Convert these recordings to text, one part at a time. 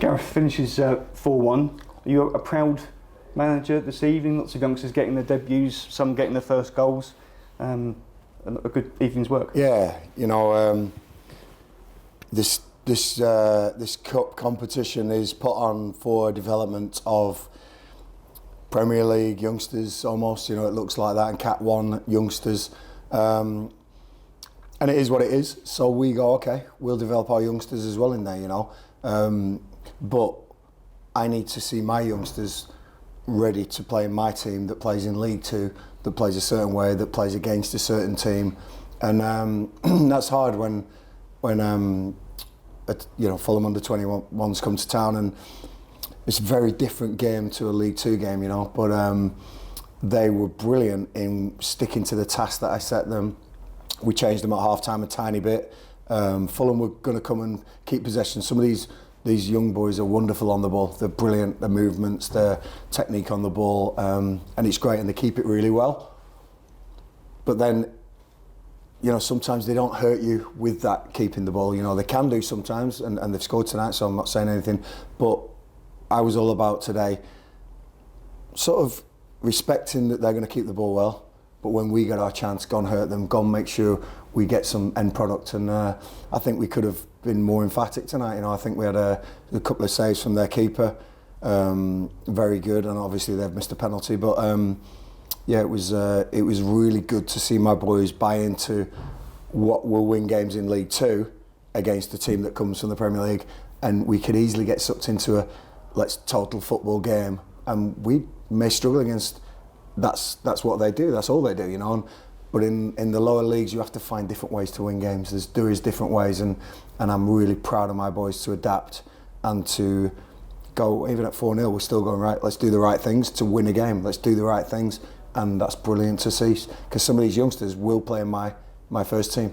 Gareth finishes 4-1. Are you a proud manager this evening? Lots of youngsters getting their debuts, some getting their first goals. A good evening's work. Yeah, this cup competition is put on for development of Premier League youngsters almost. It looks like that, and Cat 1 youngsters. And it is what it is. So we go, okay, we'll develop our youngsters as well in there, But I need to see my youngsters ready to play in my team that plays in League 2, that plays a certain way, that plays against a certain team. And that's hard when Fulham under 21s come to town, and it's a very different game to a League 2 game, But they were brilliant in sticking to the task that I set them. We changed them at half-time a tiny bit. Fulham were going to come and keep possession. Some of these young boys are wonderful on the ball. They're brilliant, their movements, their technique on the ball, and it's great, and they keep it really well. But then, sometimes they don't hurt you with that keeping the ball. They can do sometimes, and they've scored tonight, so I'm not saying anything. But I was all about today sort of respecting that they're going to keep the ball well, but when we get our chance, go and hurt them, go and make sure we get some end product. And I think we could have been more emphatic tonight. I think we had a couple of saves from their keeper, very good, and obviously they've missed a penalty. But it was really good to see my boys buy into what will win games in League 2 against a team that comes from the Premier League, and we could easily get sucked into a total football game, and we may struggle against. That's what they do. That's all they do, But in the lower leagues, you have to find different ways to win games. There is different ways, and I'm really proud of my boys to adapt and to go. Even at 4-0, we're still going, right, let's do the right things to win a game. Let's do the right things, and that's brilliant to see, because some of these youngsters will play in my first team,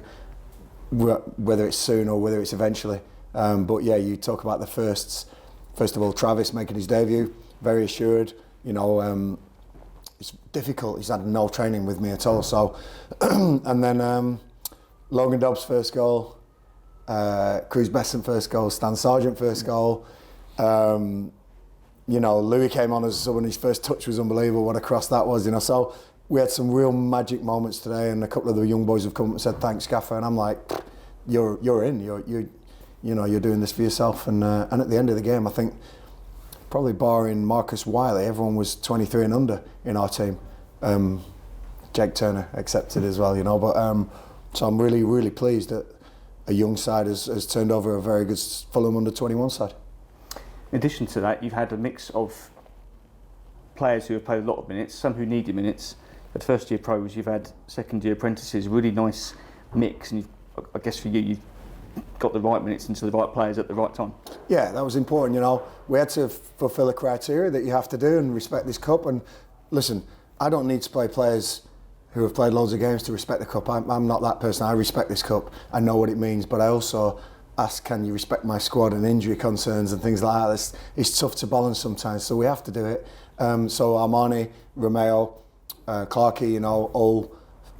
whether it's soon or whether it's eventually. But yeah, you talk about the firsts. First of all, Travis making his debut, very assured. It's difficult. He's had no training with me at all. So, and then Logan Dobbs first goal, Cruz Besson first goal, Stan Sargent first goal. Louis came on as someone. His first touch was unbelievable. What a cross that was. So we had some real magic moments today, and a couple of the young boys have come up and said thanks, Gaffer, and I'm like, you're in. You're doing this for yourself. And at the end of the game, I think, probably barring Marcus Wiley, everyone was 23 and under in our team. Jake Turner accepted as well, But so I'm really, really pleased that a young side has turned over a very good Fulham under 21 side. In addition to that, you've had a mix of players who have played a lot of minutes, some who needed minutes. At first-year pros, you've had second-year apprentices. Really nice mix, and I guess for you've got the right minutes into the right players at the right time. Yeah, that was important. We had to fulfil a criteria that you have to do and respect this cup. And listen, I don't need to play players who have played loads of games to respect the cup. I'm not that person. I respect this cup. I know what it means, but I also ask, can you respect my squad and injury concerns and things like that? It's tough to balance sometimes, so we have to do it. So Armani, Romeo, Clarkey, all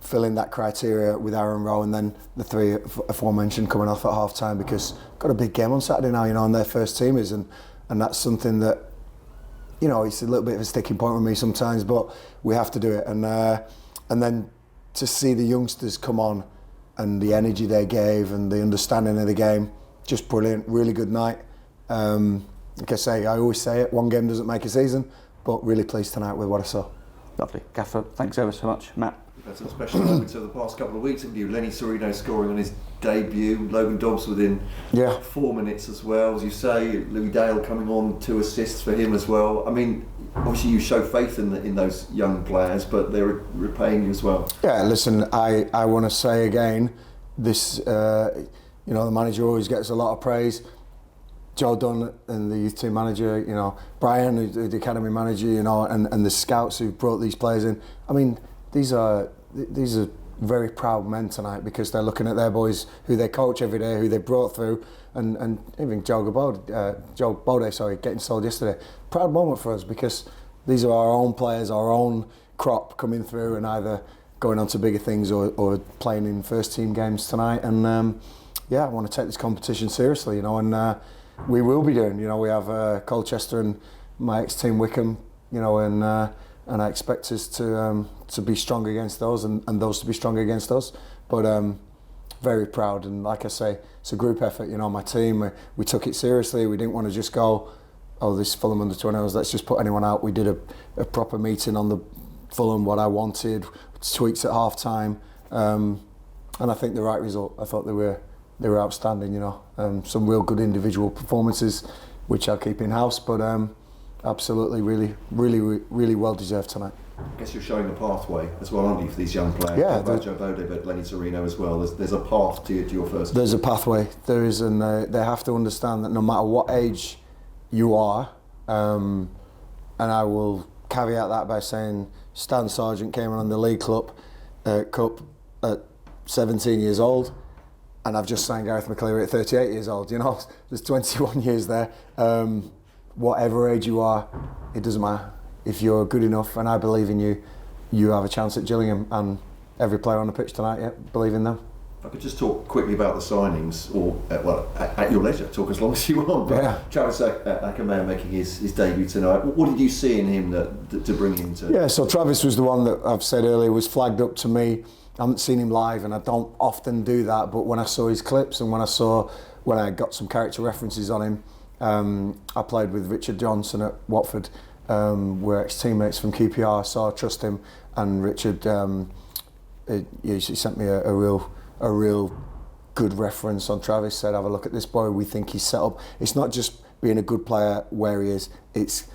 filling that criteria with Aaron Rowe, and then the three aforementioned coming off at half time, because got a big game on Saturday now, and their first teamers, and that's something that, it's a little bit of a sticking point with me sometimes, but we have to do it. And then to see the youngsters come on and the energy they gave and the understanding of the game, just brilliant, really good night. Like I always say it, one game doesn't make a season, but really pleased tonight with what I saw. Lovely. Gaffer, thanks ever so much. Matt? We've had some special moments over the past couple of weeks, haven't you? Lenny Sorino scoring on his debut, Logan Dobbs within 4 minutes as well, as you say, Louis Dale coming on, 2 assists for him as well. I mean, obviously you show faith in those young players, but they're repaying you as well. Yeah, listen, I want to say again, this, the manager always gets a lot of praise. Joe Dunn and the youth team manager, Brian, the academy manager, and the scouts who brought these players in. I mean, these are very proud men tonight, because they're looking at their boys who they coach every day, who they brought through, and even Joe Bode, getting sold yesterday. Proud moment for us, because these are our own players, our own crop coming through and either going on to bigger things or playing in first team games tonight. And I want to take this competition seriously, and we will be doing. You know, we have Colchester and my ex-team Wickham, you know, and I expect us to be strong against those and those to be strong against us. But very proud, and like I say, it's a group effort. You know, my team, we took it seriously. We didn't want to just go, oh, this Fulham under 20s, let's just put anyone out. We did a proper meeting on the Fulham, what I wanted, tweaks at half time, and I think the right result. I thought they were outstanding. You know, some real good individual performances, which I'll keep in house, but absolutely, really well deserved tonight. I guess you're showing a pathway as well, aren't you, for these young players? Yeah, Joe Bode, but Lenny Torino as well. There's a path to your first. There's a pathway. There is, and they have to understand that no matter what age you are, and I will caveat that by saying Stan Sargent came on the League Cup at 17 years old, and I've just signed Gareth McCleary at 38 years old. You know, there's 21 years there. Whatever age you are, it doesn't matter. If you're good enough, and I believe in you, you have a chance at Gillingham, and every player on the pitch tonight, yeah, believe in them. If I could just talk quickly about the signings, or at your leisure, talk as long as you want. But yeah. Travis Akamea making his debut tonight. What did you see in him to bring him to? Yeah, so Travis was the one that I've said earlier was flagged up to me. I haven't seen him live, and I don't often do that. But when I saw his clips and when I got some character references on him, I played with Richard Johnson at Watford. We're ex-teammates from QPR, so I trust him. And Richard, he sent me a real good reference on Travis. Said, have a look at this boy. We think he's set up. It's not just being a good player where he is. It's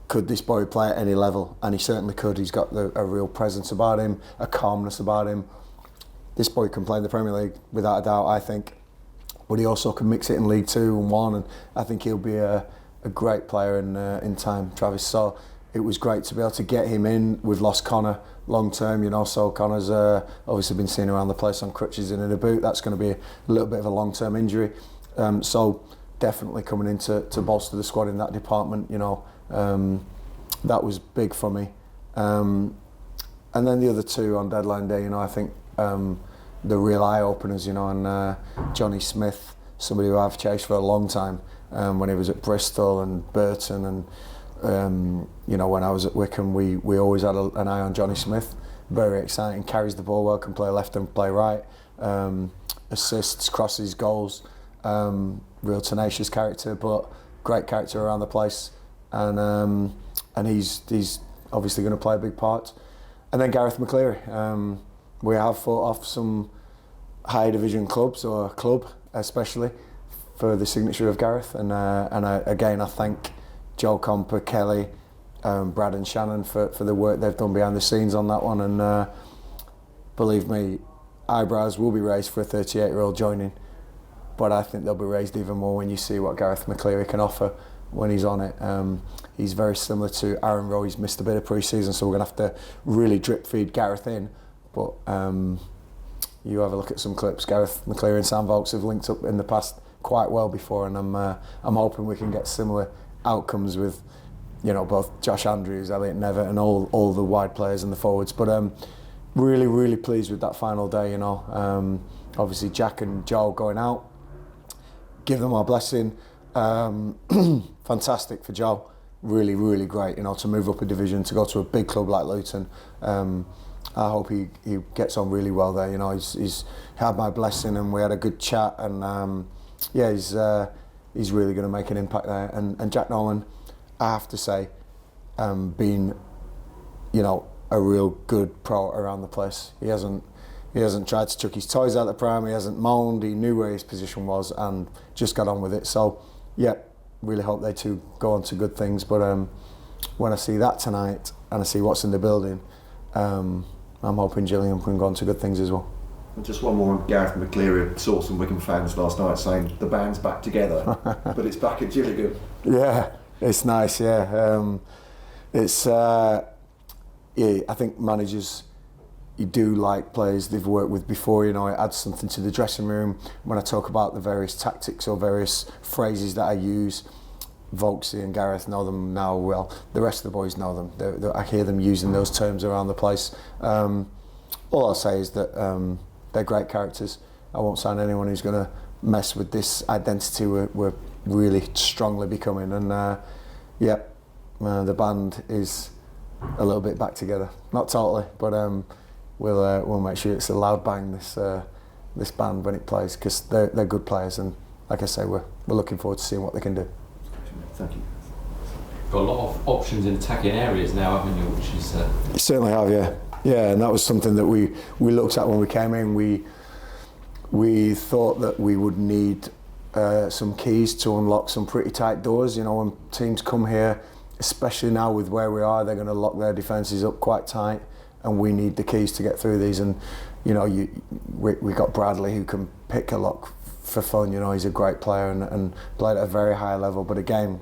could this boy play at any level? And he certainly could. He's got a real presence about him, a calmness about him. This boy can play in the Premier League without a doubt, I think. But he also can mix it in League 2 and 1, and I think he'll be a great player in time, Travis. So it was great to be able to get him in. We've lost Connor long term, you know, so Connor's obviously been seen around the place on crutches and in a boot. That's going to be a little bit of a long-term injury. So definitely coming in to bolster the squad in that department, you know, that was big for me. And then the other two on deadline day, you know, I think the real eye-openers, you know, and Johnny Smith, somebody who I've chased for a long time, when he was at Bristol, and Burton, and you know, when I was at Wickham, we always had an eye on Johnny Smith. Very exciting, carries the ball well, can play left and play right, assists, crosses, goals, real tenacious character, but great character around the place, and he's obviously going to play a big part. And then Gareth McCleary, we have fought off some higher division clubs, or a club especially, for the signature of Gareth, and again I thank Joel Comper, Kelly, Brad and Shannon for the work they've done behind the scenes on that one, and believe me, eyebrows will be raised for a 38-year-old joining, but I think they'll be raised even more when you see what Gareth McCleary can offer when he's on it. He's very similar to Aaron Rowe. He's missed a bit of pre-season, so we're going to have to really drip feed Gareth in, but you have a look at some clips. Gareth McCleary and Sam Vokes have linked up in the past quite well before, and I'm hoping we can get similar outcomes with, you know, both Josh Andrews, Elliot Nevitt, and all the wide players and the forwards. But really pleased with that final day. You know, obviously Jack and Joel going out, give them our blessing. Fantastic for Joel. Really great. You know, to move up a division, to go to a big club like Luton. I hope he gets on really well there. You know, he's had my blessing, and we had a good chat, and yeah, he's really going to make an impact there. And Jack Nolan, I have to say, been, you know, a real good pro around the place. He hasn't tried to chuck his toys out the pram. He hasn't moaned. He knew where his position was and just got on with it. So yeah, really hope they two go on to good things. But when I see that tonight and I see what's in the building, I'm hoping Gillingham can go on to good things as well. And just one more on Gareth McCleary. I saw some Wickham fans last night saying the band's back together, but it's back at Gillingham. Yeah, it's nice. Yeah, yeah. I think managers, you do like players they've worked with before. You know, it adds something to the dressing room. When I talk about the various tactics or various phrases that I use, Volksy and Gareth know them now well. The rest of the boys know them. I hear them using those terms around the place. All I'll say is that they're great characters. I won't sign anyone who's going to mess with this identity we're really strongly becoming. And the band is a little bit back together. Not totally, but we'll make sure it's a loud bang, this band, when it plays, because they're good players, and like I say, we're looking forward to seeing what they can do. Thank you. Got a lot of options in attacking areas now, haven't you? Which is You certainly have, yeah. Yeah, and that was something that we looked at when we came in. We thought that we would need some keys to unlock some pretty tight doors. You know, when teams come here, especially now with where we are, they're going to lock their defences up quite tight, and we need the keys to get through these. And you know, we got Bradley, who can pick a lock for fun. You know, he's a great player and played at a very high level. But again,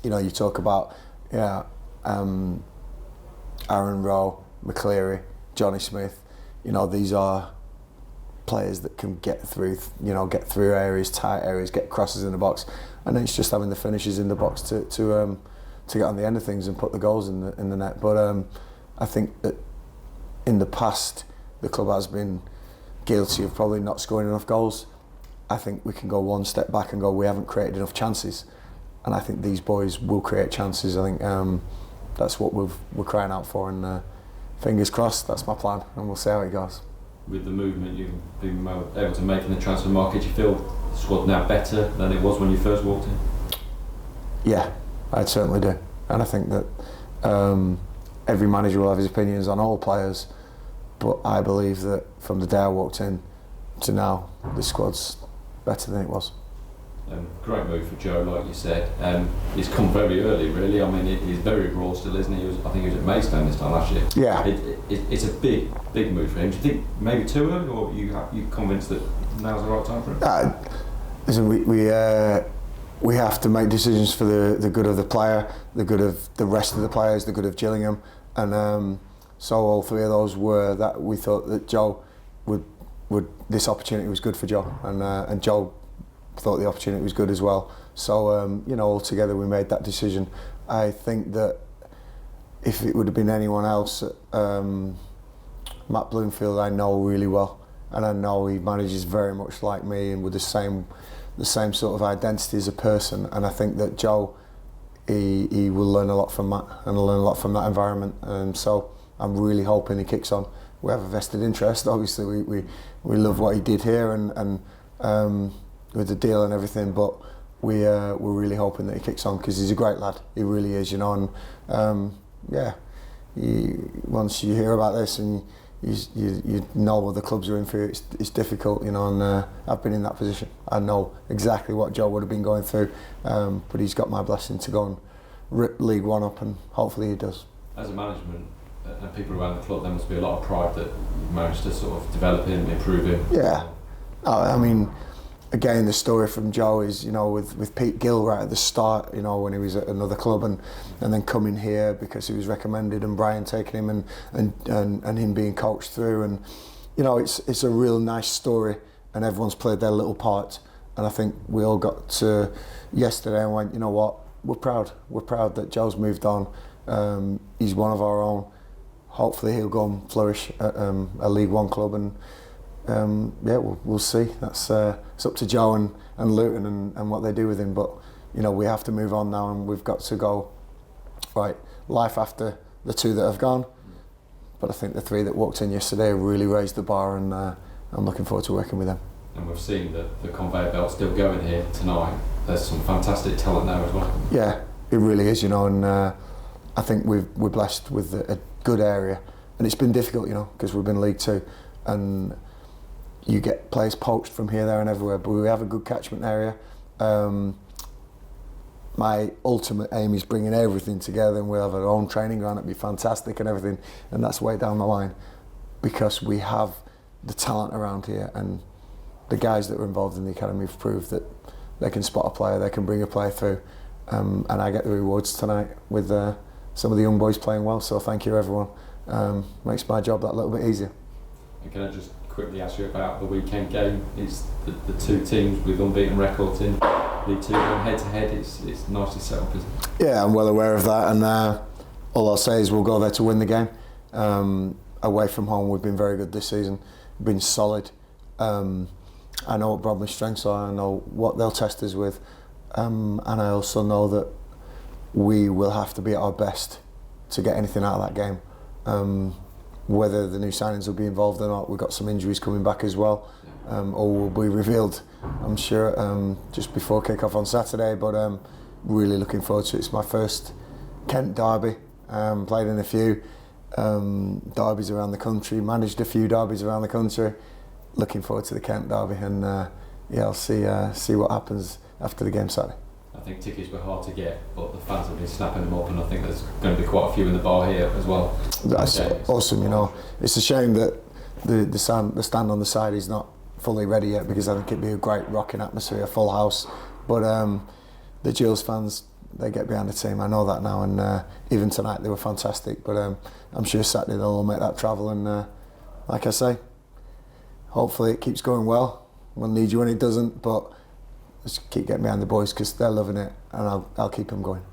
you know, you talk about Aaron Rowe, McCleary, Johnny Smith. You know, these are players that can get through areas, tight areas, get crosses in the box, and then it's just having the finishes in the box to get on the end of things and put the goals in the net. But I think that in the past the club has been guilty of probably not scoring enough goals. I think we can go one step back and go, we haven't created enough chances, and I think these boys will create chances. I think that's what we're crying out for, and fingers crossed, that's my plan, and we'll see how it goes. With the movement you've been able to make in the transfer market, do you feel the squad now better than it was when you first walked in? Yeah, I certainly do, and I think that every manager will have his opinions on all players, but I believe that from the day I walked in to now, the squad's better than it was. Great move for Joe, like you said. He's come very early, really. I mean, he's very raw still, isn't he? I think he was at Maidstone this time last year. Yeah. It's a big move for him. Do you think maybe too early, or are you convinced that now's the right time for him? Listen, we have to make decisions for the good of the player, the good of the rest of the players, the good of Gillingham, and so all three of those were that we thought that Joe would this opportunity was good for Joe, and Joe thought the opportunity was good as well. So you know, all together we made that decision. I think that if it would have been anyone else, Matt Bloomfield I know really well, and I know he manages very much like me and with the same sort of identity as a person. And I think that Joe, he will learn a lot from Matt and learn a lot from that environment. So I'm really hoping he kicks on. We have a vested interest. Obviously, we love what he did here and with the deal and everything, but we're really hoping that he kicks on, because he's a great lad. He really is, you know. And once you hear about this and you know what the clubs are in for, it's difficult, you know. And I've been in that position. I know exactly what Joe would have been going through, but he's got my blessing to go and rip League One up, and hopefully he does. As a management and people around the club, there must be a lot of pride that you've managed to sort of develop him, improve him. Yeah, I mean, again, the story from Joe is, you know, with Pete Gill right at the start, you know, when he was at another club, and then coming here because he was recommended, and Brian taking him and him being coached through, and you know, it's a real nice story, and everyone's played their little part. And I think we all got to yesterday and went, you know what, we're proud that Joe's moved on. He's one of our own. Hopefully he'll go and flourish at a League One club, and we'll see. That's it's up to Joe and Luton and what they do with him. But you know, we have to move on now, and we've got to go right. Life after the two that have gone, but I think the three that walked in yesterday really raised the bar, and I'm looking forward to working with them. And we've seen the conveyor belt still going here tonight. There's some fantastic talent there as well. Yeah, it really is, you know, and I think we're blessed with a good area, and it's been difficult, you know, because we've been League Two, and you get players poached from here, there and everywhere, but we have a good catchment area. My ultimate aim is bringing everything together, and we'll have our own training ground. It'd be fantastic and everything, and that's way down the line, because we have the talent around here, and the guys that are involved in the academy have proved that they can spot a player, they can bring a player through, and I get the rewards tonight with some of the young boys playing well. So thank you, everyone. Makes my job that little bit easier. And can I just quickly ask you about the weekend game? It's the two teams with unbeaten records in League Two going head to head. It's nicely set up, isn't it? Yeah, I'm well aware of that, and all I'll say is we'll go there to win the game. Away from home, we've been very good this season, been solid. I know what Bromley's strengths are, I know what they'll test us with, and I also know that we will have to be at our best to get anything out of that game. Whether the new signings will be involved or not, we've got some injuries coming back as well, or will be revealed, I'm sure, just before kick-off on Saturday. But really looking forward to it. It's my first Kent derby. Played in a few derbies around the country, managed a few derbies around the country. Looking forward to the Kent derby, and I'll see what happens after the game Saturday. I think tickets were hard to get, but the fans have been snapping them up, and I think there's going to be quite a few in the bar here as well. That's awesome, you know. It's a shame that the stand on the side is not fully ready yet, because I think it'd be a great rocking atmosphere, a full house. But the Gills fans, they get behind the team. I know that now, and even tonight they were fantastic. But I'm sure Saturday they'll all make that travel, and like I say, hopefully it keeps going well. We'll need you when it doesn't, but just keep getting behind the boys because they're loving it, and I'll keep them going.